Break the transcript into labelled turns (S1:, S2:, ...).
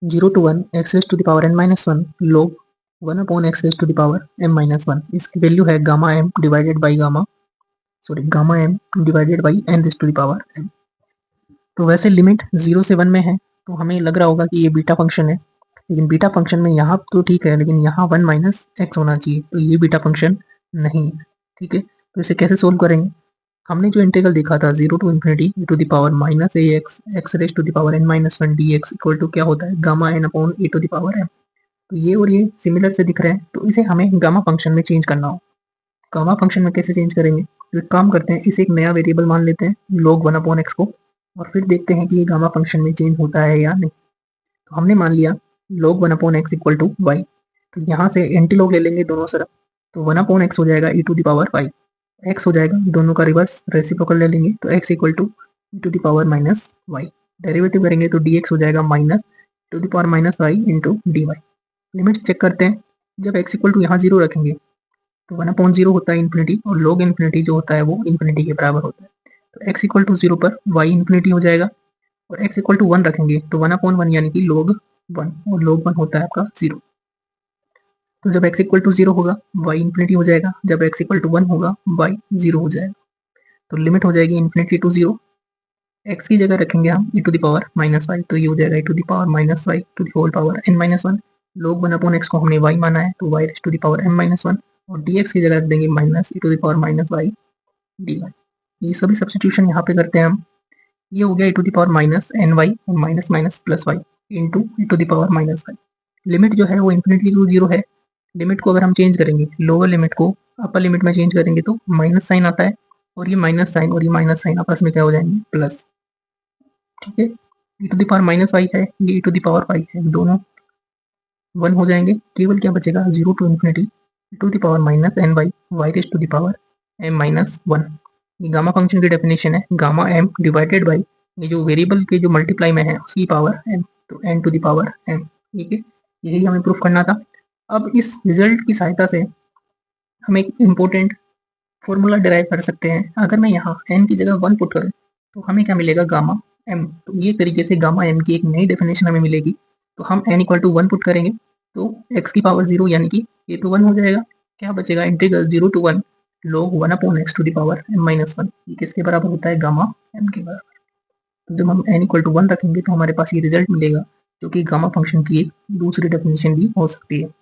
S1: 0 to 1 x raise to the power n minus 1 log 1 upon x raise to the power m minus 1। इसकी value है gamma m divided by gamma m divided by n raise to the power m। तो वैसे limit 0 से 1 में है तो हमें लग रहा होगा कि ये बीटा फंक्शन है, लेकिन बीटा फंक्शन में यहाँ तो ठीक है, लेकिन यहाँ 1 माइनस एक्स होना चाहिए, तो ये बीटा फंक्शन नहीं है। ठीक है, तो इसे कैसे सोल्व करेंगे? हमने जो इंटीग्रल देखा था 0 to infinity e to the power minus a x x raise to the power n minus 1 d x equal to क्या होता है, gamma n upon a to the power m। तो ये और ये सिमिलर से दिख रहे हैं, तो इसे हमें गामा फंक्शन में चेंज करना हो। गामा फंक्शन में कैसे चेंज करेंगे? तो एक काम करते हैं, इसे एक नया वेरिएबल मान लेते हैं log 1 अपॉन एक्स को, और फिर देखते हैं कि ये गामा फंक्शन में चेंज होता है या नहीं। तो हमने मान लिया log 1 upon x equal to y, तो यहाँ से एंटी लॉग ले लेंगे दोनों तरफ, तो 1 अपॉन एक्स हो जाएगा e to the power y, x हो जाएगा, दोनों का रिवर्स रेसिप्रोकल ले लेंगे, तो x equal to e to the power minus y. Derivative करेंगे तो dx हो जाएगा minus to the power minus y into d y. Limit check करते हैं, जब x इक्वल टू यहाँ जीरो रखेंगे तो 1 अपॉन जीरो होता है इन्फिनिटी, और log इन्फिनिटी जो होता है वो इन्फिनिटी के बराबर होता है। तो x इक्वल टू जीरो पर y इन्फिनिटी हो जाएगा, और x इक्वल टू 1 रखेंगे तो 1 अपॉन 1 यानी कि log 1, और log 1 होता है आपका जीरो। तो जब x इक्वल टू जीरो होगा y इन्फिनिटी हो जाएगा, जब x इक्वल टू 1 होगा y जीरो हो जाएगा। तो लिमिट हो जाएगी इन्फिनिटी टू जीरो, x की जगह रखेंगे हम e to the power minus y, तो ये हो जाएगा e to the power minus y to the whole power n minus 1। log 1 upon x को हमने y माना है, तो y to the power m minus 1, और dx की जगह रख देंगे minus e to the power minus y d y. ये सभी सब्सटीट्यूशन यहाँ पे करते हैं हम। ये हो गया e to the power minus N Y और minus minus plus Y into e to the power minus Y. Limit जो है वो इन्फिनिटी टू जीरो है। लिमिट को अगर हम चेंज करेंगे, लोअर लिमिट को अपर लिमिट में चेंज करेंगे तो माइनस साइन आता है, और ये माइनस साइन और ये माइनस साइन आपस में क्या हो जाएंगे, प्लस। ठीक है, e to the power minus y है, ये e to the power y है, दोनों 1 हो जाएंगे। केवल क्या बचेगा, 0 to infinity e to the power minus N y y raise to the power m minus 1। ये गामा फंक्शन की डेफिनेशन है, गामा m डिवाइडेड बाई ये जो वेरिएबल के जो मल्टीप्लाई में है उसकी पावर m, तो n to the power m। ठीक है, यही हमें प्रूफ करना था। अब इस रिजल्ट की सहायता से हम एक इम्पोर्टेंट फॉर्मूला डिराइव कर सकते हैं। अगर मैं यहाँ n की जगह 1 पुट करूँ तो हमें क्या मिलेगा, गामा m। तो ये तरीके से गामा m की एक नई डेफिनेशन हमें मिलेगी। तो हम n इक्वल टू 1 पुट करेंगे तो x की पावर 0 यानी कि ये तो 1 हो जाएगा। क्या बचेगा, integral 0 to 1 log 1 upon x to the power m minus 1। ये किसके बराबर होता है, गामा m के बराबर। तो जब हम n इक्वल टू 1 रखेंगे तो हमारे पास ये रिजल्ट मिलेगा, जो कि गामा फंक्शन की एक दूसरी डेफिनेशन भी हो सकती है।